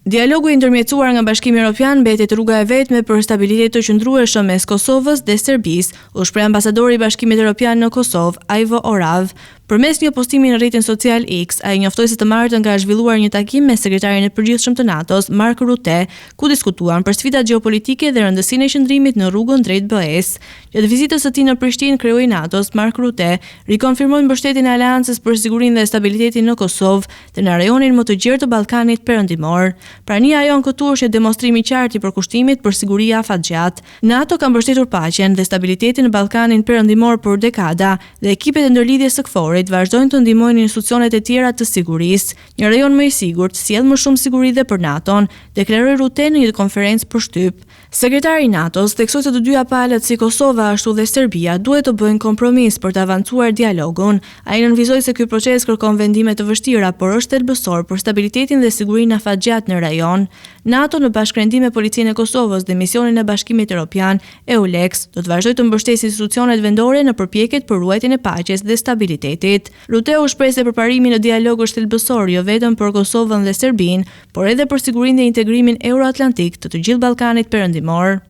Dialogu i ndërmjetësuar nga Bashkimi Evropian mbetet rruga e vetme për stabilitet të qëndrueshëm mes Kosovës dhe Serbisë, u shpreh ambasadori i Bashkimit Evropian në Kosovë, Ivo Orav. Përmes një postimi në rrjetin social X, ai njoftoi se të martën ka zhvilluar një takim me sekretarin e përgjithshëm të NATO-s, Mark Rutte, ku diskutuan për sfidat gjeopolitike dhe rëndësinë e qëndrimit në rrugën drejt BE-s. Gjatë vizitës së tij në Prishtinë, kreu i NATO-s, Mark Rutte, rikonfirmoi mbështetjen e Aleancës për sigurinë dhe stabilitetin në Kosovë dhe në rajonin më të gjerë të Ballkanit Perëndimor. Prania e jon këtu është demonstrimi i qartë i përkushtimit për siguri afatgjatë. NATO ka mbështetur paqen dhe stabilitetin në Ballkanin Perëndimor për dekada dhe ekipet e ndërlidhjes së KFOR vazhdojnë të ndihmojnë institucionet e tjera të sigurisë. Një rajon më i sigurt sjell më shumë siguri dhe për NATO-n, deklaroi Rutte në një konferencë për shtyp. Sekretari i NATO-s theksoi se të dyja palët si Kosova ashtu dhe Serbia duhet të bëjnë kompromis për të avancuar dialogun. Ai nënvizoi se ky proces kërkon vendime të vështira, por është thelbësor për stabilitetin dhe sigurinë afatgjatë në rajon. NATO në bashkërendim me Policinë e Kosovës dhe misionin e Bashkimit Evropian, EULEX, do të vazhdojë të mbështesë institucionet vendore në përpjekjet për ruajtjen e paqes dhe stabilitetit. Rutte u shpreh se përparimi në dialog është thelbësor jo vetëm për Kosovën dhe Serbinë, por edhe për sigurinë dhe integrimin euroatlantik të gjithë Ballkanit Perëndimor.